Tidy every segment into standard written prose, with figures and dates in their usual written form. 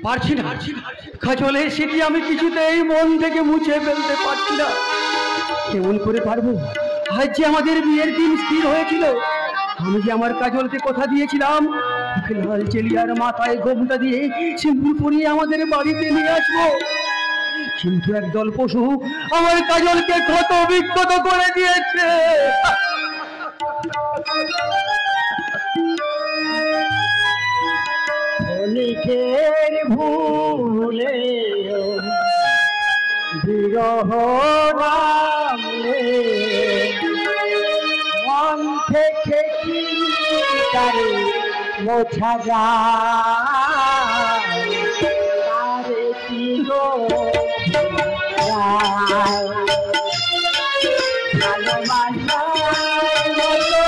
পারছি না, কাজলের স্মৃতি আমি কিছুতেই মন থেকে মুছে ফেলতে পারছি না। কেমন করে পারবো? আজ যে আমাদের বিয়ের দিন স্থির হয়েছিল, আমি যে আমার কাজলকে কথা দিয়েছিলাম লাল চেলিয়ার মাথায় ঘোমটা দিয়ে সিঁদুর পরিয়ে আমাদের বাড়িতে নিয়ে আসবো, কিন্তু একদল পশু আমার কাজলকে ক্ষত বিক্ষত করে দিয়েছে। ক্ষণিকের ভুলে বিরহ নামলে মন থেকে কি তারে মোছা যায়, তারে কি গো ভালোবাসার মতো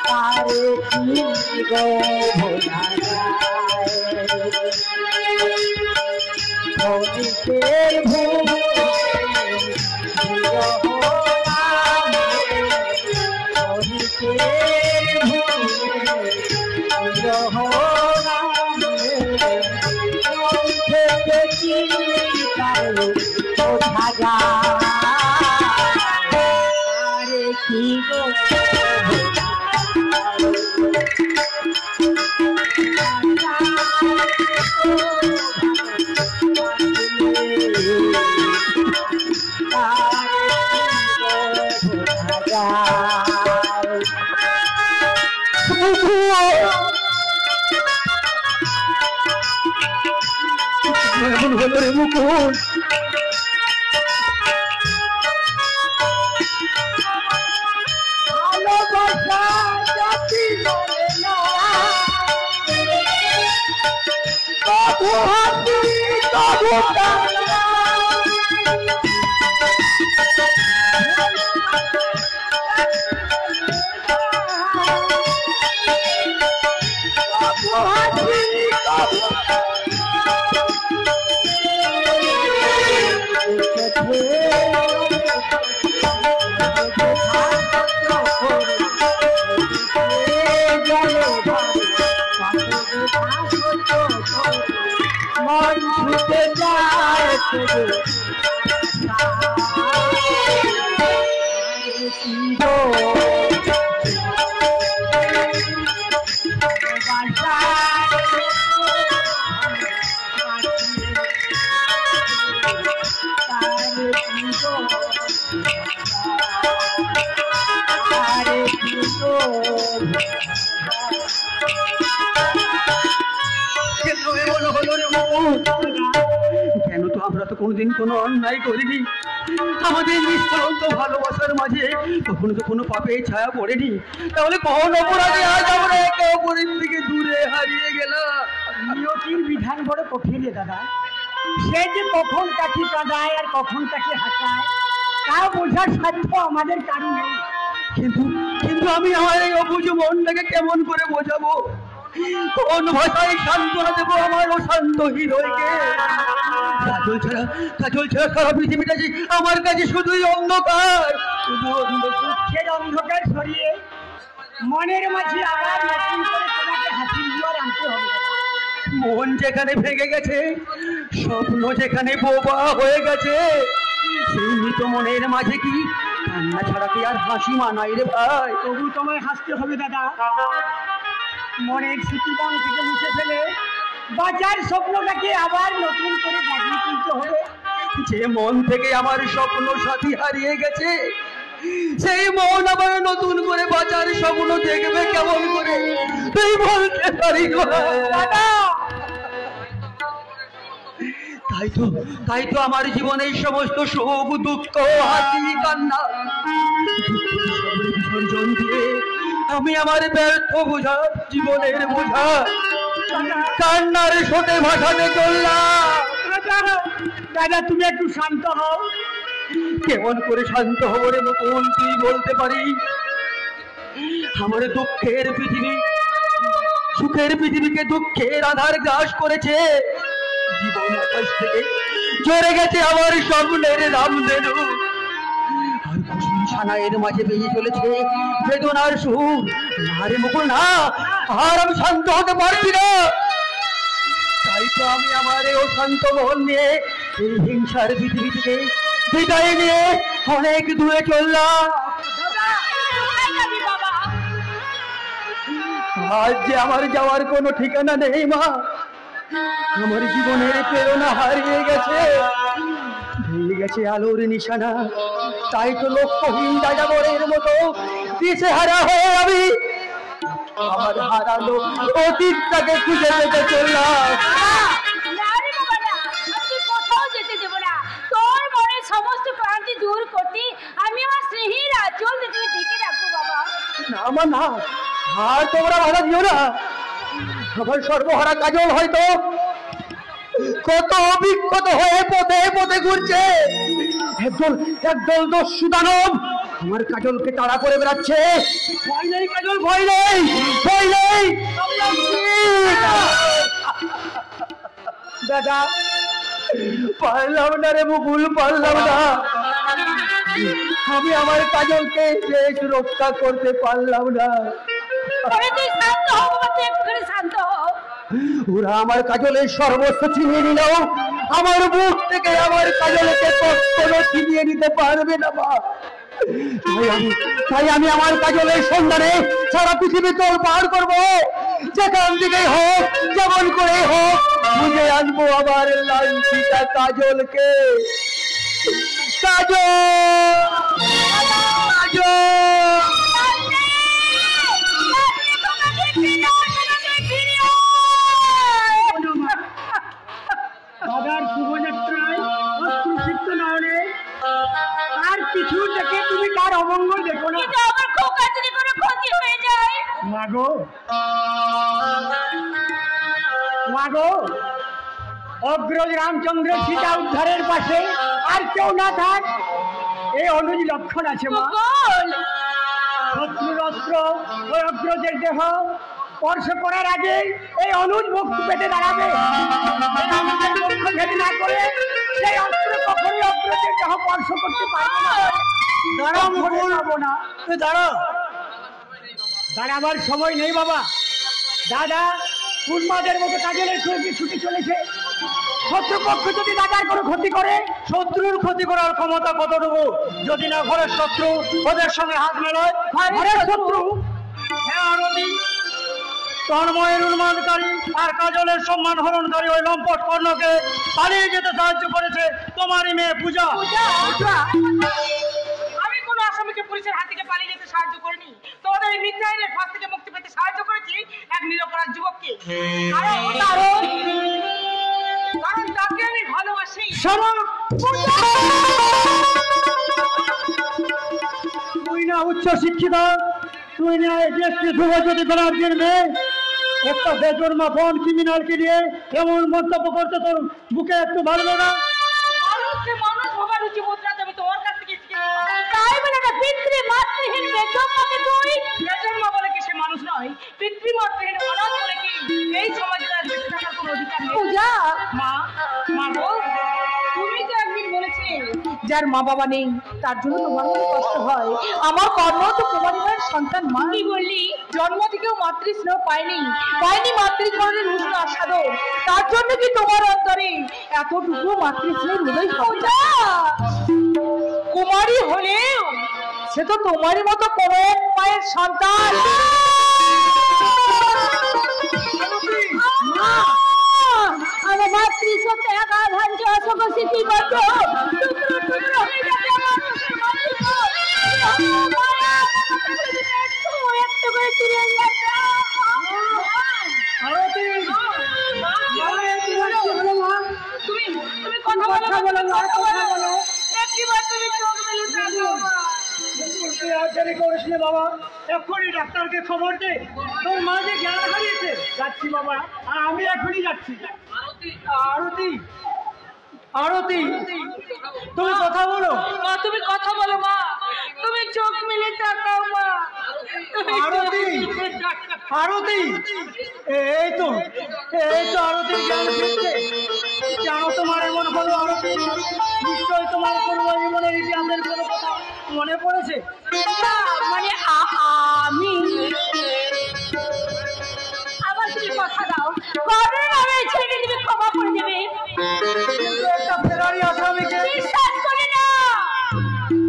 তারে কি গো ভোলা যায়। ক্ষণিকের ভুলে বিরহ নামলে, ক্ষণিকের ভুলে বিরহ নামলে মন থেকে কি তারে বোঝা যায়, তারে কি গো এমন হলো রে মুকুল, ভালোবাসা জাতি বলে না, তবু হাসি তবু কান্না, তবু হাসি তবু মন ছুটে যায় কেন তো আমরা তো কোনোদিন কোনো অন্যায় করিনি, আমাদের নিষ্কলঙ্ক ভালোবাসার মাঝে কখনো তো কোনো পাপের ছায়া পড়েনি, তাহলে কোন অপরাধে আজ আমরা একে অপরের থেকে দূরে হারিয়ে গেলাম? নিয়তির বিধান বড় কঠিন রে দাদা, সে যে কখন তাকে কাঁদায় আর কখন তাকে হাসায় তা বোঝার সাধ্য আমাদের কারণ নেই। কিন্তু কিন্তু আমি আমার এই অবুঝ মনটাকে কেমন করে বোঝাবো? কোন ভাষায় সান্ত্বনা দেবো আমার অশান্ত হৃদয়কে? কাজল ছাড়া সারা পৃথিবীটা যে আমার কাছে শুধুই অন্ধকার, শুধু অন্ধকার। দুঃখের অন্ধকার সরিয়ে মনের মাঝে আবার নতুন করে তোমাকে হাসির জোয়ার আনতে হবে। মন যেখানে ভেঙে গেছে, স্বপ্ন যেখানে বোবা হয়ে গেছে, সেই মৃত মনের মাঝে কি কান্না ছাড়া কি আর হাসি মানাই রে ভাই? তবু তোমায় হাসতে হবে দাদা, মনের স্মৃতিবন থেকে মুছে ফেলে বাঁচার স্বপ্নটাকে আবার নতুন করে জাগিয়ে তুলতে হবে। যে মন থেকে আমার স্বপ্ন সাথী হারিয়ে গেছে, সেই মন আবার নতুন করে বাঁচার স্বপ্ন দেখবে কেমন করে তুই বলতে পারি দাদা? তাই তো আমার জীবনের সমস্ত সুখ দুঃখ হাসি কান্না বিসর্জন দিয়ে আমি আমার ব্যর্থ বোঝা জীবনের বোঝা কান্নার সোটে ভাসাতে চললাম। দাদা তুমি একটু শান্ত হও। কেমন করে শান্ত হব রে মুকুল, তুই বলতে পারি? আমার দুঃখের পৃথিবী সুখের পৃথিবীকে দুঃখের আধার গ্রাস করেছে, জীবন আকাশ থেকে ঝরে গেছে আমার স্বপ্নের রামধেনু। আর খুশির সানাইয়ের মাঝে বেজে চলেছে বেদনার সুর। না রে মুকুল না, আর আমি শান্ত হতে পারছি না। তাই তো আমি আমার এই অশান্ত মন নিয়ে এই হিংসার পৃথিবী থেকে বিদায় নিয়ে অনেক দূরে চললাম। আজ যে আমার যাওয়ার কোনো ঠিকানা নেই মা, আমার জীবনের প্রেরণা হারিয়ে গেছে, ভেঙে গেছে আলোর নিশানা। তাই তো লক্ষ্যহীন যাযাবরের মতো দিশেহারা হয়ে আমি আমার হারানো অতীতটাকে খুঁজে পেতে চললাম। সমস্ত ক্লান্তি দূর করতে আমি আমার স্নেহের আঁচল তুমি ঢেকে রাখবো বাবা। না মা না, আর তোমরা বাধা দিও না। আমার সর্বহারা কাজল হয়তো কত অভিজ্ঞত হয়ে পথে পথে ঘুরছে। একদল দস্যু দানব আমার কাজলকে তাড়া করে বেড়াচ্ছে। ভয় নেই কাজল, ভয় নেই, ভয় নেই। দাদা পারলাম না রে মুকুল, পারলাম না। আমি আমার কাজলকে শেষ রক্ষা করতে পারলাম না। ওরা আমার কাজলের সর্বস্ব ছিনিয়ে নিল, আমার বুক থেকে আমার কাজলকে কখনো ছিনিয়ে নিতে পারবে না মা। তাই আমি আমার কাজলের সন্ধানে সারা পৃথিবী তোর পার করবো। যেখান থেকে হোক, যেমন করে হোক, খুঁজে আনবো আমার লাঞ্ছিতা কাজলকে। কাজল, কাজল। বাবার শুভযাত্রায় অশ্রুসিক্ত নয়নে আর কিছু দেখে তুমি তার অমঙ্গল দেখো না। আমার খোকার যদি কোনো ক্ষতি হয়ে যায়। মাগো, মাগো, অগ্রজ রামচন্দ্রের সীতা উদ্ধারের পাশে আর কেউ না থাক, এই অনুজ লক্ষণ আছে মা। শত্রুর অস্ত্র ওই অগ্রজের দেহ স্পর্শ করার আগে এই অনুজ মুক্তি পেতে দাঁড়াবে। আমাদের লক্ষ্য ভেদ না করে সেই অস্ত্র কখনোই অগ্রজের দেহ স্পর্শ করতে পারবে না। দাঁড়াও মুকুল, না তুই দাঁড়াও। দাঁড়াবার সময় নেই বাবা। দাদা উন্মাদের মতো কাজলের চোখে ছুটে চলেছে। শত্রুপক্ষ যদি দাদার কোনো ক্ষতি করে, শত্রুর ক্ষতি করার ক্ষমতা কতটুকু? যদি না ঘরের শত্রু ওদের সঙ্গে হাত মেলায়। ঘরের শত্রু? হ্যাঁ আরতি, তন্ময়ের উন্মাদকারী আর কাজলের সম্মান হরণকারী ওই লম্পট কর্ণকে পালিয়ে যেতে সাহায্য করেছে তোমারই মেয়ে পূজা। আমি কোনো আসামিকে পুলিশের হাত থেকে পালিয়ে যেতে সাহায্য করিনি, তোমাদের এই মিথ্যায়নের ফাঁস থেকে মুক্তি পেতে সাহায্য করেছি এক নিরপরাধ যুবককে। কারণ তাকে আমি ভালোবাসি। তুই না উচ্চ শিক্ষিত, তুই না দেশকে ধ্রুবজ্যোতি ব্যানার্জির মেয়ে, একটা বেজন্মা বন ক্রিমিনালকে নিয়ে এমন মন্তব্য করতে তোর বুকে একটু ভালো না? মানুষকে মানুষ ভাবার উচিত মুদ্রা আমি তোমার কাছ থেকে শিখে তাই বলে না পিতৃ মাতৃহীন বেজন্মাকে তুই বেজন্মা বলে কি সে মানুষ নয়? পিতৃমাতৃহীন অনাথ বলে কি এই সমাজে তার বেঁচে থাকার কোনো অধিকার নেই? পূজা, মা, মা গো, তুমি তো একদিন বলেছিলে যার মা বাবা নেই তার জন্য তোমার মনে কষ্ট হয়। আমার কর্ম তো তোমারই মায়ের সন্তান মা। কি বললি? জন্ম থেকেও মাতৃস্নেহ পায়নি, পায়নি মাতৃধরনের উষ্ণ আস্বাদন। তার জন্য কি তোমার অন্তরে এতটুকু মাতৃস্নেহের হৃদয় পূজা, কুমারী হলেও সে তো তোমারই মতো কোন এক মায়ের সন্তান। আমার মাতৃ সত্যি একা ভাঞ্জ অশোক স্মৃতি কত টুকরো টুকরো হয়ে যাবে মানুষের মাতৃত্ব। একটু করে ফিরে যাচ্ছে। তুমি কথা বলো না, একবার তুমি চোখ মেলে থাকো। করিস না বাবা, এক্ষুনি ডাক্তারকে খবর দে, তোর মা যে জ্ঞান হারিয়েছে। যাচ্ছি বাবা, আর আমি এখনই যাচ্ছি। আরতি, আরতি, তুমি কথা বলো। মা তুমি কথা বলো মা, তুমি চোখ মেলে তাকাও মা। আরতি, আরতি, এই তো আরতির জ্ঞান ফিরছে। কেন তোমার এমন হলো আরতি? নিশ্চয় তোমার কোনো এমনের ইতিহাসের কোনো কথা মনে পড়েছে? মানে আমি আমার তুমি কথা দাও, কর্ণের নামে ছেড়ে তুমি ক্ষমা করে দেবে। একটা ফেরারি আসামিকে বিশ্বাস করে না,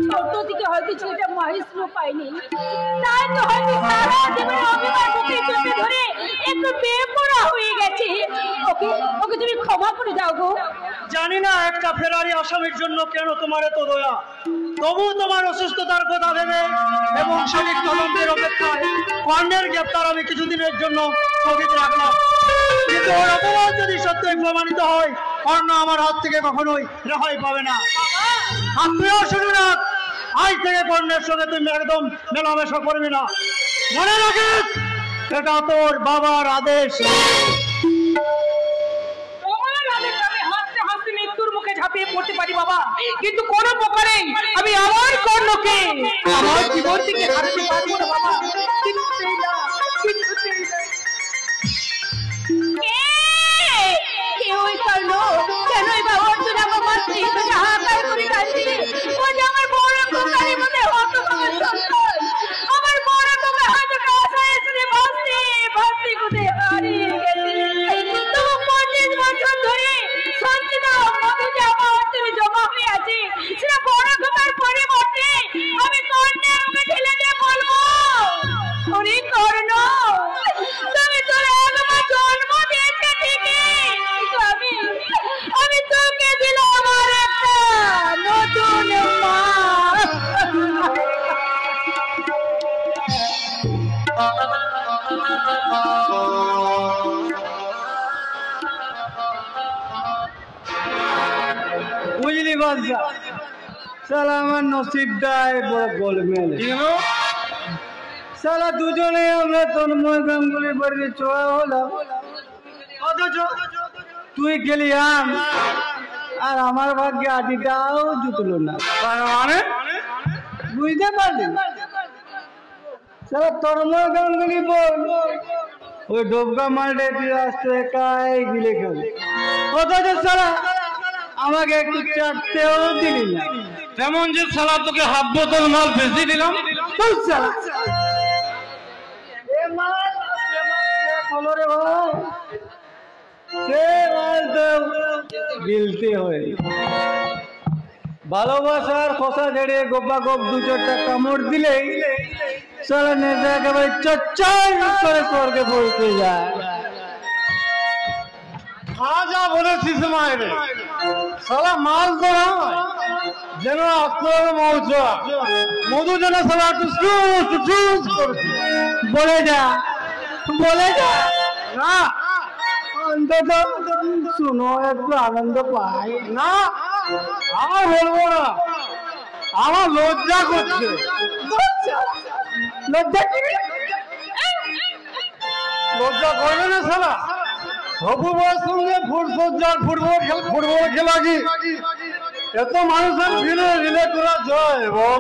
ছোট থেকে হয়তো ছেলেটা মহেশও পাইনি, তাই তো হয়তো সারা জীবনে অভিমান চোখে ধরে একটু বেপরোয়া হয়ে গেছে। ওকে ওকে তুমি ক্ষমা করে দাও গো। জানি না একটা ফেরারি আসামির জন্য কেন তোমার এত দয়া, তবু তোমার অসুস্থতার কথা ভেবে এবং সঠিক তদন্তের অপেক্ষায় কর্ণের গ্রেপ্তার আমি কিছুদিনের জন্য স্থগিত রাখলাম। কিন্তু ওর অপরাধ যদি সত্যই প্রমাণিত হয়, কর্ণ আমার হাত থেকে কখনোই রেহাই পাবে না। আপনিও শুনুন না, আজ থেকে কর্ণের সঙ্গে তুমি একদম মেলামেশা করবে না। মনে রাখিস, এটা তোর বাবার আদেশ। মৃত্যুর মুখে ঝাঁপিয়ে পড়তে পারি বাবা, কিন্তু কোন প্রকারেই আমি আমার কর্ণকে আমার জীবন থেকে হারাতে পারবো না বাবা। কিছুতেই না, কিছুতেই না। ওই কর্ণ কেনই বা অর্জুন আমার মাতৃ হাহাকার করে কাঁদছে? ও যে আমার বড় কোকারের মধ্যে হত আমার সন্তান, আমার বড় কোকা হয়তো কাছে এসে ভাসতে ভাসতে কোথায় হারিয়ে গেছে। তবু 25 বছর ধরে সঞ্চিত মধু যে আমার অন্তরে জমা হয়ে আছে, সেটা বড় কোকার পরিবর্তে আমি কর্ণের মুখে ঢেলে দিয়ে বলবো, ওরে কর্ণ তুমি তোর একবার জন্ম দিয়েছে ঠিকই, আমি তোকে দিলাম আমার একটা নতুন মা। বুঝলি বাদশা, সালা আমার নসিবটাই বড় গোলমেল। সালা দুজনে আমরা তন্ময় গাঙ্গুলির বাড়িতে চড়া হলাম, অথচ তুই গেলি আম আর আমার ভাগ্যে আদিটাও জুটলো না। মানে বুঝতে পারলি? সালা তন্ময় গাঙ্গুলি বল ওই ডোবগা মালটা তুই আসতে একাই গিলে খেলে, অথচ সালা আমাকে একটু চাটতেও দিলি না। তেমন যে সালা তোকে হাফ বোতল মাল বেশি দিলাম। ভালোবাসার খোসা ঝেড়ে গোপা গোপ 2-4টা কামড় দিলেই সালা নেতা একেবারে চচ্চর করে স্বর্গে পড়তে যায়। যা বলেছিস মায়ের সালা মাল তো যেন আসতে হবে মৌচা মধু যেন সালা একটু করছে। বলে যা বলে যা না, অন্তত শুনো একটু আনন্দ পাই না। আমার বলবো না, আমার লজ্জা করছে। লজ্জা কি? লজ্জা করবে না সালা? হবুবার সঙ্গে ফুটবল খেলা কি এত মানুষের ভিড়ে রিলে করা যায়? এবং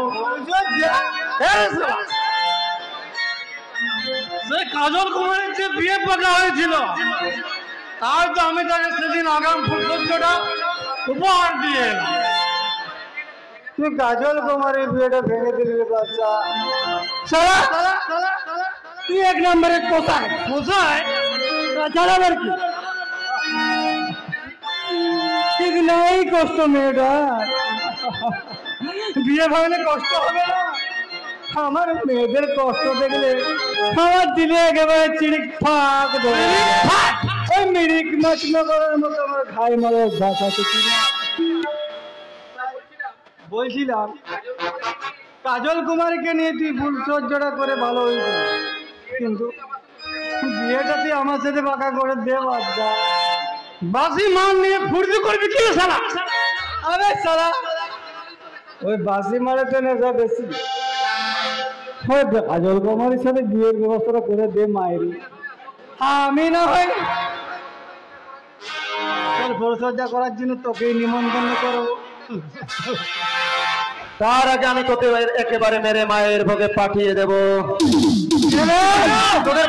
সে কাজল কুমারের যে বিয়ে পাকা হয়েছিল, তাই তো আমি তাকে সেদিন আগাম ফুটবলটা উপহার দিয়ে এলাম। তুই কাজল কুমারের বিয়েটা ভেঙে দিলি বাচ্চা। তুই 1 নম্বরের কোথায় কোথায় জানাবার কি ঠিক নাই কষ্ট মেয়েটা। বিয়ে ভাঙলে কষ্ট হবে না? আমার মেয়েদের কষ্ট দেখলে আমার দিলে একেবারে চিড়িক ফাঁক ধরে ওই মিরিক মাছ করার মতো আমার ঘাই মারে অভ্যাস আছে। বলছিলাম কাজল কুমারীকে নিয়ে তুই ভুল সহ্যটা করে ভালো হয়েছিল, কিন্তু বিয়েটা তুই আমার সাথে পাকা করে দে। বাচ্চা বাসি মাল নিয়ে ফুর্তি করবি কি সালা? আরে সালা ওই বাসি মারে তো নেশা বেশি। ওই কাজল কুমারীর সাথে বিয়ের ব্যবস্থাটা করে দে মায়ের। আমি না হয় তোর পরিচর্যা করার জন্য তোকেই নিমন্ত্রণ করবো। তার আগে আমি তোকে একেবারে মেরে মায়ের ভোগে পাঠিয়ে দেব। তোদের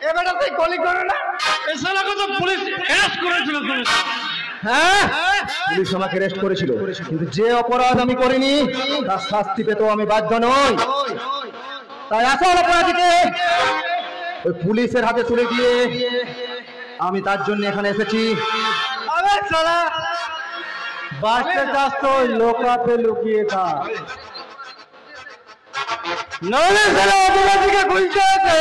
এবারে তুই কলি করো না, এই শালাকে তো পুলিশ অ্যারেস্ট করেছিল। হ্যাঁ, পুলিশ আমাকে অ্যারেস্ট করেছিল, কিন্তু যে অপরাধ আমি করিনি তার শাস্তি পেতেও আমি বাধ্য নই। তাই আসল অপরাধীকে ওই পুলিশের হাতে তুলে দিয়ে আমি তার জন্য এখানে এসেছি। আরে শালা বাঁচতে চাস তো লোকাতে লুকিয়ে থাক, নইলে শালা অপরাধীকে খুঁজতে আছে।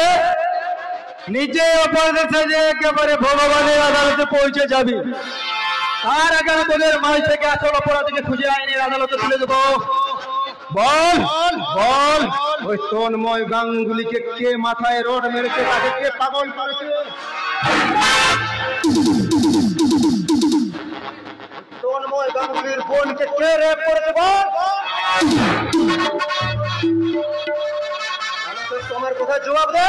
নিজে অপরাধের সাজে একেবারে ভগবানের আদালতে পৌঁছে যাবি। তার আগে আমি তোদের মাঝ থেকে আসল অপরাধীকে খুঁজে আইনের আদালতে তুলে দেবো। বল বল, ওই তন্ময় গাঙ্গুলিকে কে মাথায় রড মেরেছে, তাকে কে পাগল করেছে? তন্ময় গাঙ্গুলির বোনকে কে রেপ করেছে বল। তোমার কথা জবাব দে।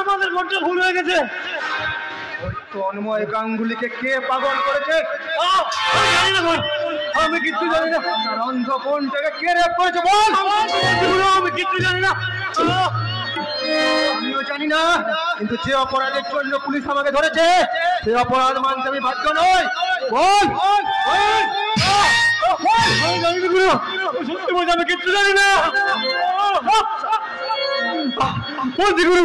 আমাদের মনটা ভুল হয়ে গেছে। তন্ময় গাঙ্গুলিকে কে পাগল করেছে? আমি কিচ্ছু জানি না। তার অন্ধ বোনটাকে কে রেপ করেছে বল। আমি কিচ্ছু জানি না। আমিও জানি না, কিন্তু যে অপরাধের জন্য পুলিশ আমাকে ধরেছে সে অপরাধ মানতে আমি বাধ্য নই। বল। সত্যি বলছি আমি কিচ্ছু জানি না। বলছি গুরু,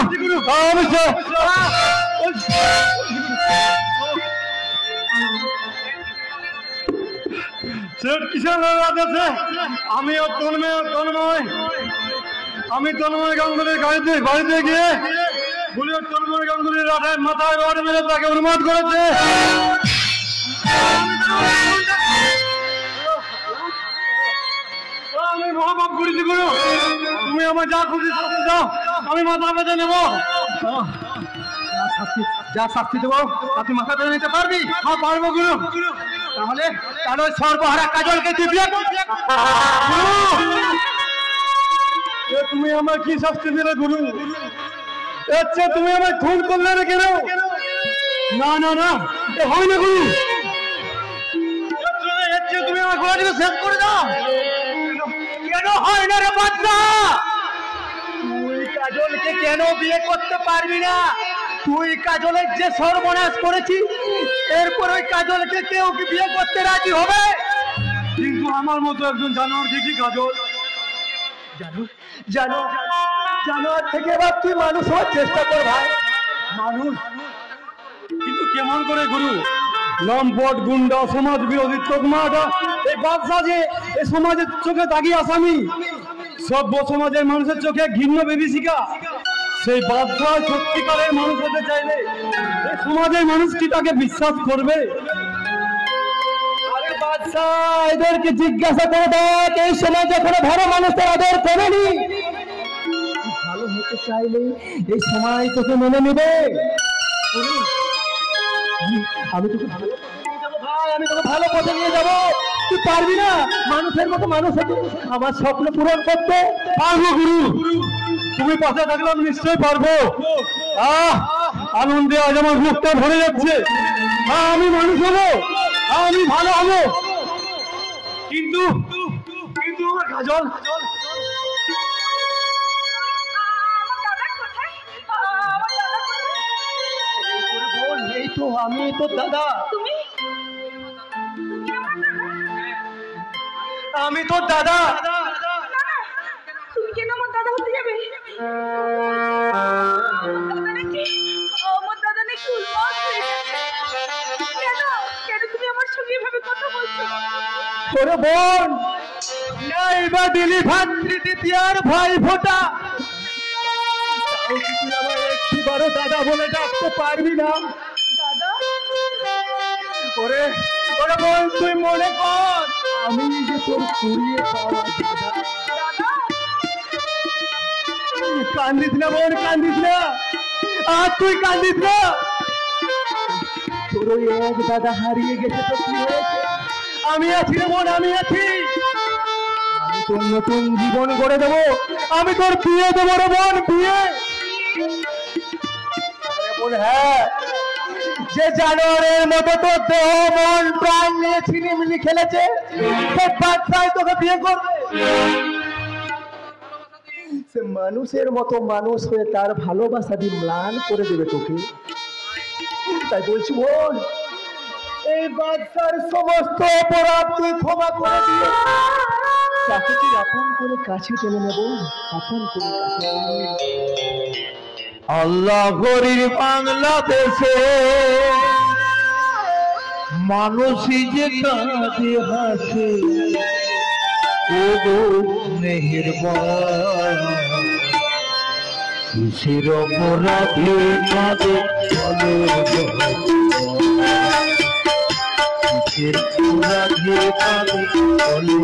আমিও তন্ময় গাঙ্গুলির বাড়িতে গিয়ে বলিও তন্ময় গাঙ্গুলির মাথায় রড মেরে তাকে উন্মাদ করেছে। আমি মহাপাপ করেছি গুরু, তুমি আমার যা খুশি শাস্তি দাও, আমি মাথা পেতে নেবো। যা শাস্তি দেবো আপনি মাথা পেতে নিতে পারবি? হ্যাঁ পারবো গুরু। তাহলে সর্বহারা কাজলকে তুই বিয়ে করবি? তুমি আমার কি শাস্তি দিলে গুরু? আচ্ছা তুমি আমার খুন করলে না কেন? না না না, হয় না গুরু। তুমি আমার ঘোড়াটিকে শেষ করে দাও। কেন হয় না রে বাচ্চা? তুই কাজলকে কেন বিয়ে করতে পারবি না? তুই কাজলের যে সর্বনাশ করেছিস, এরপর ওই কাজলকে কেউ কি বিয়ে করতে রাজি হবে? কিন্তু আমার মতো একজন জানোয়ার কি কাজল? জানোয়ার থেকে এবার তুই মানুষ হওয়ার চেষ্টা কর ভাই। মানুষ কিন্তু কেমন করে গুরু? লম্পট, গুন্ডা, সমাজ বিরোধী তোকমাটা এই বাদশা যে এই সমাজের চোখে দাগি আসামি, সভ্য সমাজের মানুষের চোখে ঘৃণ্য বিভীষিকা। সেই বাদশা সত্যিকারের মানুষ হতে চাইলে এই সমাজের মানুষ কি তাকে বিশ্বাস করবে? আরে বাদশা, এদেরকে জিজ্ঞাসা করে দেখ, এই সমাজে এখনো ভালো মানুষের আদর করেনি। ভালো হতে চাইলে এই সমাজ তোকে মেনে নেবে। আমি তোকে ভালো পথে নিয়ে যাবো। তুই পারবি না মানুষের মতো মানুষ হতে, আমার স্বপ্ন পূরণ করতে? পারবো গুরু, তুমি পাশে থাকলে আমি নিশ্চয়ই পারবো। আনন্দে আজ আমার মুখটা ভরে যাচ্ছে। আমি মানুষ হবো, আমি ভালো হবো, কিন্তু আমার কাজল এই তো আমি তো দাদা, আমি তো দাদা। তুমি কেন আমার দাদা হতে যাবে? আমার দাদা নাকি উন্মাদ হয়ে গেছে। কেন তুমি আমার সঙ্গে এভাবে কথা বলছো? ওরে বোন, এইবার দিলি ভাতৃ দ্বিতীয়ার ভাই ফোটা, তুই আমার একটিবারও দাদা বলে ডাকতে পারবি না? দাদা ওরে বোন, তুই মনে কর আমি যে তোর কুড়িয়ে পাওয়া দাদা। কান্দিস না বোন, কান্দিস না, আর তুই কান্দিস না। তোর ওই এক দাদা হারিয়ে গেছে তো কি হয়েছে? আমি আছি রে বোন, আমি আছি। আমি তোর নতুন জীবন গড়ে দেবো, আমি তোর বিয়ে দেবো রে বোন, বিয়ে। বোন হ্যাঁ, যে জানোয়ারের মতো তোর দেহ মন প্রাণ নিয়ে ছিনিমিনি খেলেছে, সে বাচ্চায় তোকে বিয়ে করবে। সে মানুষের মতো মানুষ হয়ে তার ভালোবাসা দিয়ে ম্লান করে দেবে তোকে। তাই বলছি বোন, এই বাচ্চার সমস্ত অপরাধ তুই ক্ষমা করে দিয়ে তাকে তুই আপন করে কাছে টেনে নেব, আপন করে কাছে টেনে নেব। আল্লাহ গরিব বাংলাদেশে মানুষই যে কাঁদে হাসে, ও গো মেহেরবান কিসের অপরাধে কাঁদে বলো, কিসের অপরাধে কাঁদে বলো।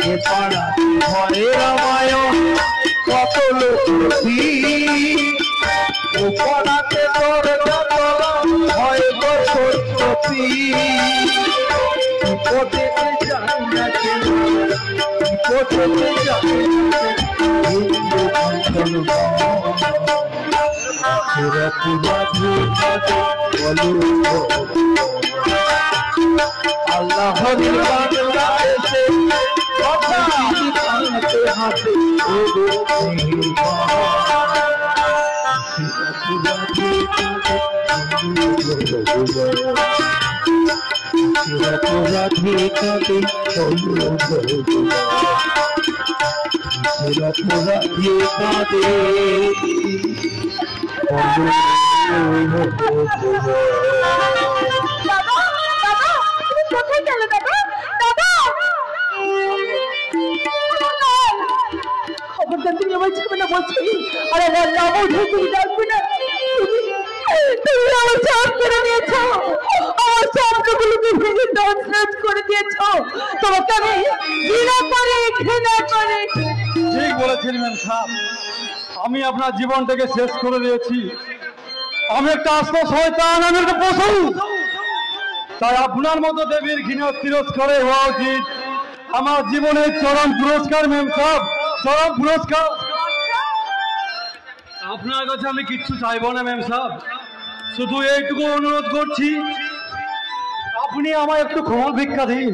এ পাড়া ঘরে রামায়ণ কত লোকী, ও পাড়াতে তোর যত হয় বসতি, বিপদেতে যাই না কেন, বিপদেতে যাই না হিন্দু আল্লাহ বাংলাদেশে হাতে হাতে রাধে কাঁদে রাধে কাঁদে। কোথায় গেল দাদা? দাদা খবরদার তুমি আমার ছেড়ে না বলছি। আরে না বলছো, তুমি ডাকবে না। তুমি আমার সব করে দিয়েছো, আমার স্বপ্নগুলোকে ভেঙে তছনছ করে দিয়েছো। তোমাকে আমি ঘৃণা করে ঘৃণা করে। ঠিক বলেছেন ম্যাম সাহেব, আমি আপনার জীবনটাকে শেষ করে দিয়েছি। আমি একটা আস্ত শয়তান, আমি একটা পশু। তাই আপনার মতো দেবীর ঘৃণা তিরস্কারে হওয়া উচিত আমার জীবনের চরম পুরস্কার ম্যাম সাহেব, চরম পুরস্কার। আপনার কাছে আমি কিচ্ছু চাইবো না ম্যাম সাহেব, শুধু এইটুকু অনুরোধ করছি, আপনি আমায় একটু ক্ষমা ভিক্ষা দিন।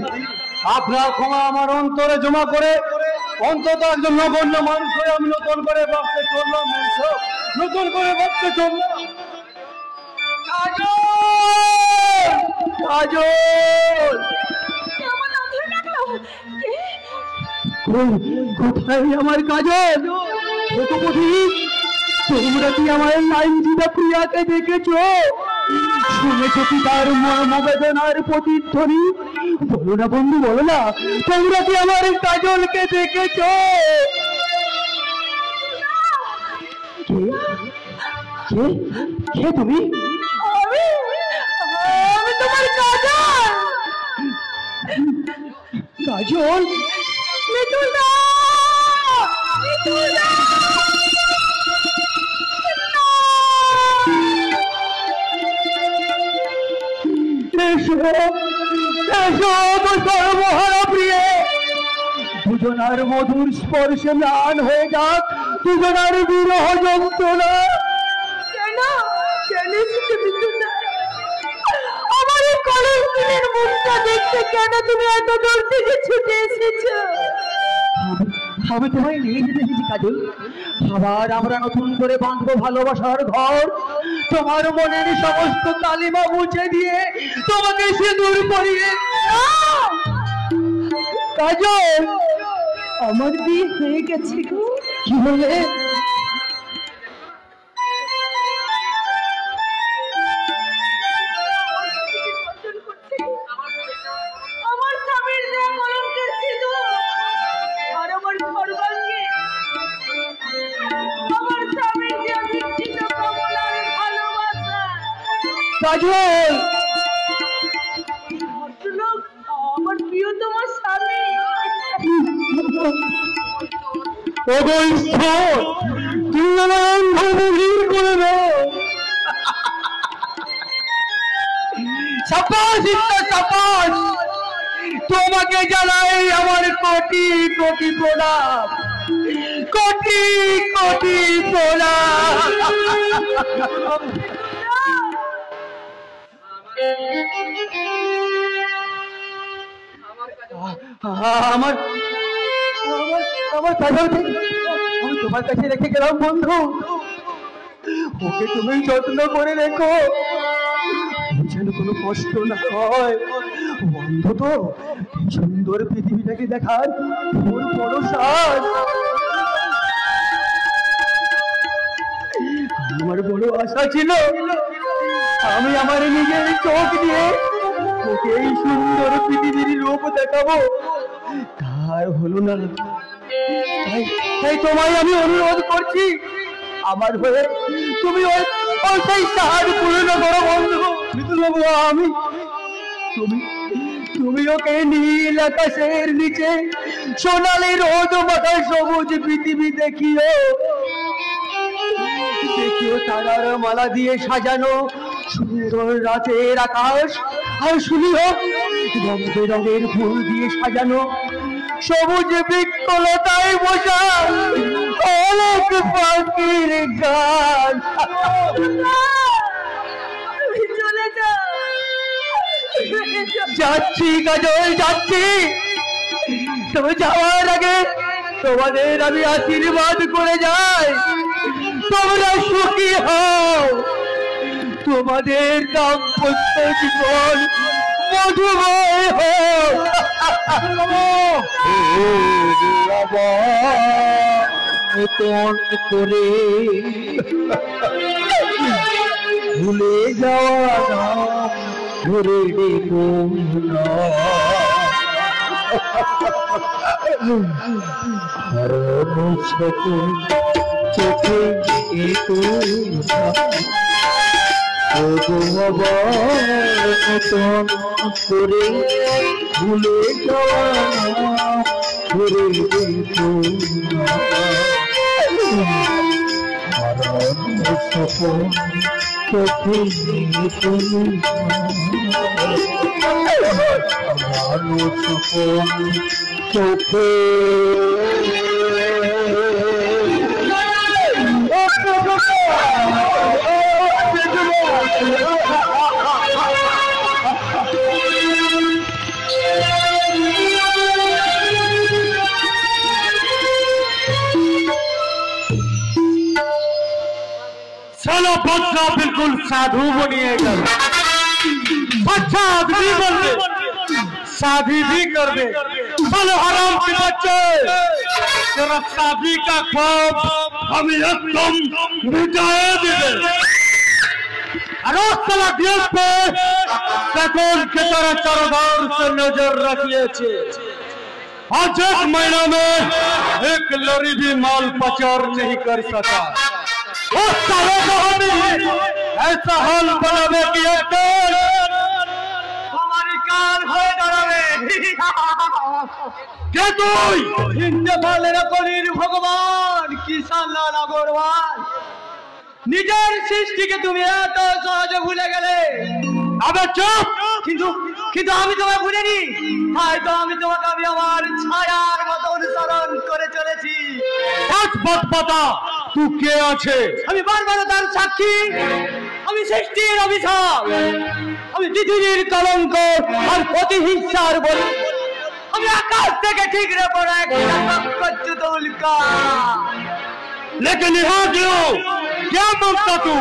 আপনার ক্ষমা আমার অন্তরে জমা করে অন্তত একজন নগণ্য মানুষ হয়ে আমি নতুন করে ভাবতে চললাম ম্যাম সাহেব, নতুন করে ভাবতে চললাম। কোথায় আমার কাজল? তোমরা কি আমার লাইনজিদা প্রিয়াকে দেখেছো? শুনেছো কি তার মর্মবেদনার প্রতিধ্বনি? বলো না বন্ধু, বলো না, তোমরা কি আমার কাজলকে দেখেছো? কে কে তুমি? আমি তোমার কাজল। কাজল? মিতুলদা, মিতুলদা, এসো এসো সর্বহারা প্রিয়ে, দুজনার মধুর স্পর্শে ম্লান হয়ে যাক দুজনার বিরহ যন্ত্রণা। কেন কেন এসেছো মিতুলদা? আমার এই কলঙ্কিনীর মুখটা দেখতে কেন তুমি এত দূর থেকে ছুটে এসেছো? আমি তোমায় নিয়ে যেতে এসেছি কাজল। আবার আমরা নতুন করে বাঁধবো ভালোবাসার ঘর। তোমার মনের সমস্ত কালিমা মুছে দিয়ে তোমাকে সিঁদুর পরিয়ে। কাজল, আমার বিয়ে হয়ে গেছে গো। কি বলে? আমার স্বামীর দেয়া কলঙ্কের সিঁদুর আর আমার সর্বাঙ্গে আমার স্বামীর দেয়া বিচ্ছিন্ন কমলার ভালোবাসা। কাজল, ভদ্রলোক আমার প্রিয় তোমার স্বামী। ওগো ঈশ্বর, তুমি আমার অন্ধ বধির করে দাও। সাবাস সাবাস, তোমাকে জানাই আমার কোটি কোটি প্রণাম, কোটি কোটি প্রণাম। আমার আমার কাজলকে আমি তোমার কাছে রেখে গেলাম বন্ধু, ওকে তুমি যত্ন করে রেখো, যেন কোনো কষ্ট না হয়। বন্ধু তো এই সুন্দর পৃথিবীটাকে দেখার ওর বড় সাজ। আমার বড় আশা ছিল আমি আমার নিজের চোখ দিয়ে ওকে এই সুন্দর পৃথিবীর রূপ দেখাবো, তার হলো না। তাই তোমায় আমি অনুরোধ করছি, আমার হয়ে তুমি ওই সেই সাজ পূর্ণ করো বন্ধু। মিতুলবাবু, আমি তুমি ওকে নীল আকাশের নিচে সোনালি রোদ মাথায় সবুজ পৃথিবী দেখিও, দেখিও তারার মালা দিয়ে সাজানো সুন্দর রাতের আকাশ, আর শুনিও রং বেরঙের ফুল দিয়ে সাজানো সবুজ বৃক্ষলতায় বসা অনেক পাখির গান। চলে যাও। যাচ্ছি কাজল, যাচ্ছি। তবে যাওয়ার আগে তোমাদের আমি আশীর্বাদ করে যাই, তোমরা সুখী হও, তোমাদের দাম্পত্য জীবন মধুময় হোক। নতুন করে ভুলে যাওয়া নাম ধরে দেখো না, হারানো সকল চোখে একটু আবার নতুন করে ভুলে যাওয়া নাম ধরে দেখো না, হারানো সকল চোখে একটু হারানো সকল চোখে। चलो बच्चा बिल्कुल साधु बनिएगा, अच्छा आदमी बन गए, शादी भी कर दे। चलो हराम के बच्चे, तेरा शादी का ख्वाब हम एकदम मिटाए देंगे। अरे साला देश पे शैतान की तरह चारों से नजर रखिए छे। आज एक महीना में एक लड़ी भी माल पचार नहीं कर सका। उस सालों को ऐसा हाल बनावे कि हमारी काल हो डरावे। কে তুই? হিন্দে ভালের কলির ভগবান কিষান লাল আগরওয়াল, নিজের সৃষ্টিকে তুমি এত সহজে ভুলে গেলে। আবে চুপ! কিন্তু কিন্তু আমি তোমায় ভুলিনি, হয়তো আমি তোমাকে আমি আমার ছায়ার মতো অনুসরণ করে চলেছি। বতা তুই কে আছে? আমি বারবার তার সাক্ষী, আমি সৃষ্টির অভিশাপ, আমি পৃথিবীর কলঙ্ক আর প্রতিহিংসার বলি, আমি আকাশ থেকে ঠিকরে পড়া একটা নক্ষত্র উল্কা। लेकिन यहाँ क्यों? क्या मांगता तू?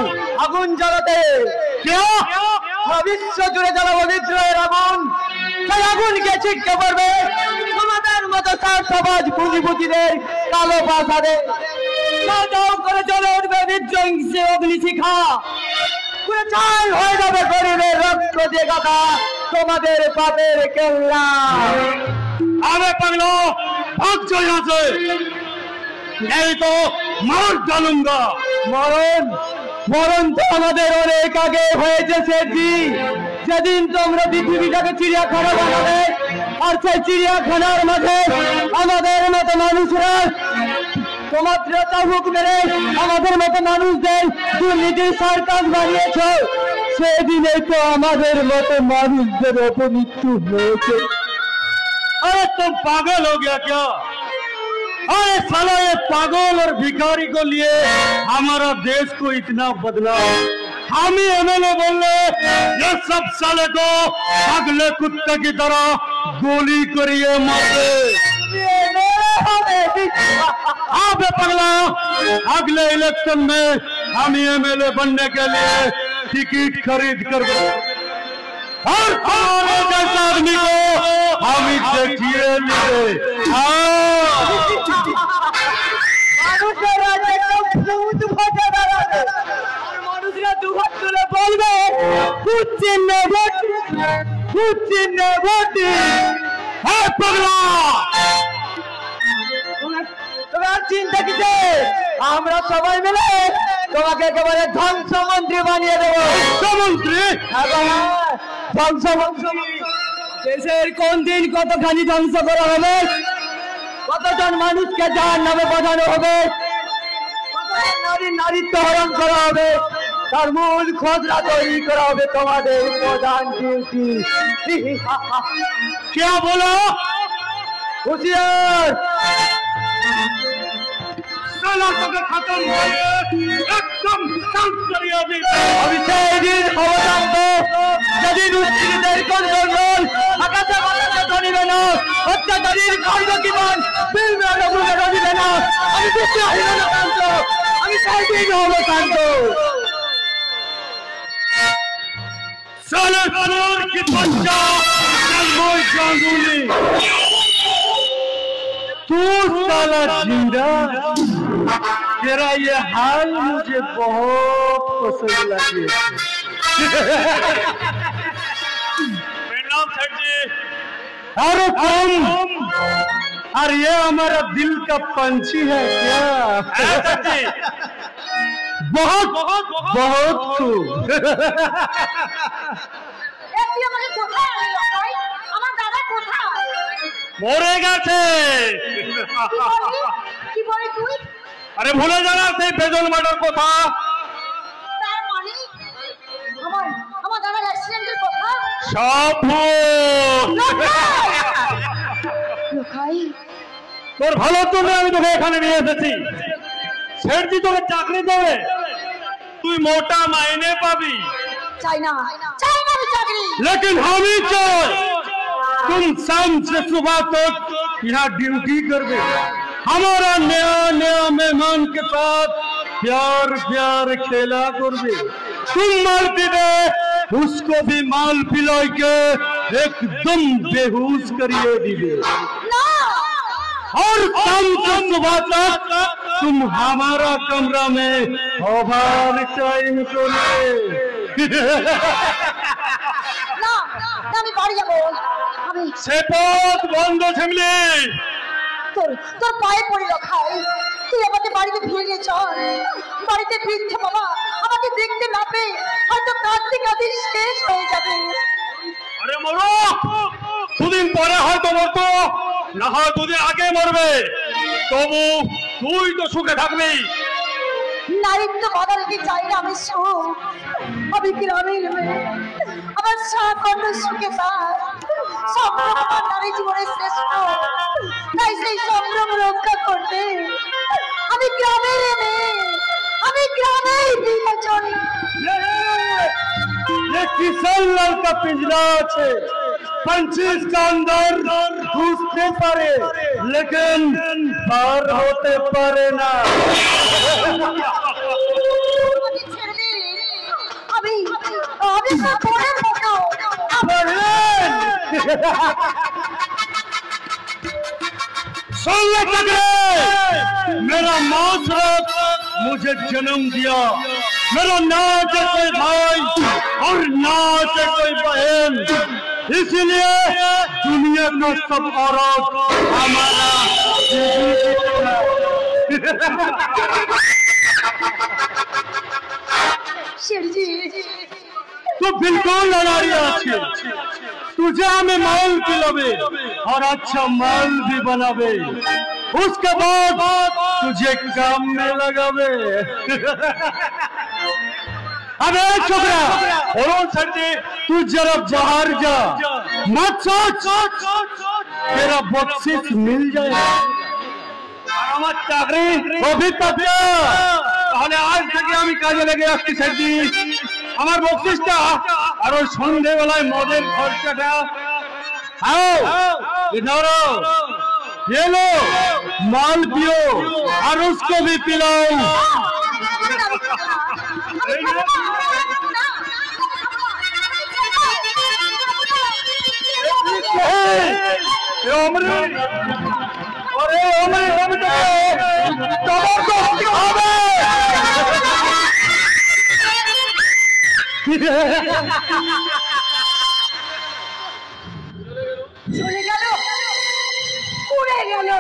আগুন জ্বালাতে। क्या? বিশ্ব জুড়ে জ্বালাবো বিদ্রোহের আগুন, সেই আগুনকে ছিটকে পড়বে তোমাদের মতো স্বার্থবাজ পুঁজিপতিদের কালো পাশাদের। দাও করে চলে উঠবে বিধ্বংসী অগ্নিশিখা, পুরো ছাই হয়ে যাবে গরিবের রক্ত দিয়ে গাথা তোমাদের পাপের কেল্লা। अरे पगलो भाग जाओ यहाँ से, नहीं तो मार डालूंगा। মরণ মরণ তো আমাদের অনেক আগে হয়েছে সেটি, যেদিন তোমরা পৃথিবীটাকে চিড়িয়াখানা বানাবে, আর সেই চিড়িয়াখানার মাঝে আমাদের মতো মানুষরা তোমাদের চাবুক মেরে আমাদের মতো মানুষদের দুর্নীতির সার্কাস বানিয়েছ। সেদিনে তো আমাদের মতো মানুষদের অপমৃত্যু হয়েছে। अरे तुम पागल हो गया क्या? अरे साला ये पागल और भिखारी को लिए हमारा देश को इतना बदला। हम ही एमएलए बोल रहे ये सब साले को अगले कुत्ते की तरह गोली करिए मारे। हाँ बे पगला, अगले इलेक्शन में हम ही एमएलए बनने के लिए टिकट खरीद कर और हमारे जैसे आदमी को हम ही देखिए लिए। মানুষরা দুহাত তুলে বলবে ভোট চিহ্নে ভোট, ভোট চিহ্নে ভোট। হ্যাঁ পগলা, তোমার চিন্তা কিসে? আমরা সবাই মিলে তোমাকে একেবারে ধ্বংসমন্ত্রী বানিয়ে দেবো। ধ্বংসমন্ত্রী? ধ্বংসমন্ত্রী। দেশের কোন দিন কতখানি ধ্বংস করা হবে, কতজন মানুষকে জাহান্নামে পাঠানো হবে, নারীর নারীত্ব হরণ করা হবে, তার মূল খোঁজরা তৈরি করা হবে তোমাদের প্রধান ডিউটি। क्या बोला? হুঁশিয়ার! साला को खत्म करिए, एकदम शांत करिए अभी। আমি সেই দিন অবদান্ত যেদিন উৎপীড়িতের কন্দল আকাশে বাতাসে ধরিবে না, অত্যাচারীর খর্গ কিমান বিলম্বে বুকে ধরিবে না, আমি কিছু হইবে না শান্ত, আমি সেই দিন হব শান্ত। साले चोर की बच्चा जन्मोई जांगूली। तू साला जिंदा, तेरा ये हाल मुझे बहुत पसंद लगे। प्रणाम सर जी। अरे तुम, अरे ये हमारा दिल का पंछी है क्या? सर जी बहुत बहुत बहुत खूब। তুই আমাকে কোথায় আনলি ভাই? আমার দাদা কোথায়? মরে গেছে। কি বলি তুই? আরে ভুলে যারা সেই বেজল মার্ডার কথা। তার মানে আমার আমার দাদার অ্যাক্সিডেন্টের কথা? সব ভুল। লোকাই তোর ভালোর জন্য আমি তোকে এখানে নিয়ে এসেছি। সেঠজি তোকে চাকরি দেবে, তুই মোটা মাইনে পাবি, চাই না আমি চাকরি। लेकिन हम ही चाहे तुम शाम से सुबह तक यहाँ ड्यूटी कर दे, हमारा नया नया मेहमान के साथ प्यार प्यार खेला कर दे। तुम माल पीबे, उसको भी माल पिलाई के एकदम बेहोश करिए दिबे। না और शाम से सुबह तक तुम हमारा कमरा में ओवर टाइम करोगे। না আমি বাড়ি যাবো। আমি সে পথ বন্ধ থাকলে তোর তোর পায়ে পড়ি রখাই, তুই আমাকে বাড়িতে ফিরে নিয়ে চল। বাড়িতে বৃদ্ধ বাবা আমাকে দেখতে না পেয়ে হয়তো কাঁদতে কাঁদতে শেষ হয়ে যাবে। আরে মরো, দুদিন পরে হয়তো মরতো, না হয় দুদিন আগে মরবে, তবু তুই তো সুখে থাকবি। নারীত্ব বদলতে চাই না আমি সুখ, আমি গ্রামের মেয়ে, আমার সাকণ্ড সুখে তার সম্ভ্রম আমার নারী জীবনের শ্রেষ্ঠ, তাই সেই সম্ভ্রম রক্ষা করতে আমি গ্রামের মেয়ে, আমি গ্রামেই ফিরে চলি। ये किसान लाल का पिंजरा है, पंछी इसका अंदर घुसते पारे लेकिन बाहर होते पारे ना। আমাকে ছেড়ে দে, আমি আমি তো পরের মতো सुन ले तगड़े, मेरा माशरत मुझे जन्म दिया, मेरा ना है कोई भाई और ना है कोई बहन, इसलिए दुनिया का सब औरत हमारा शेरजी तो बिल्कुल लड़ाई আছে, तुझे हमें माल पिलावे और अच्छा माल भी बनावे, उसके बाद तुझे काम में लगावे। अबे छोकरा और सड़ते तू जरा बाहर जा मत सोच तेरा बख्शिश मिल जाएगा আমার চাকরি অভিজ্ঞতা তাহলে আজ থেকে আমি কাজে লেগে আসছি স্যারজি আমার বকশিসটা আর ওই সন্ধ্যেবেলায় মদের খরচাটা आओ इधर ये लो माल पियो और उसको भी पिलाओ চলে গেল উড়ে গেল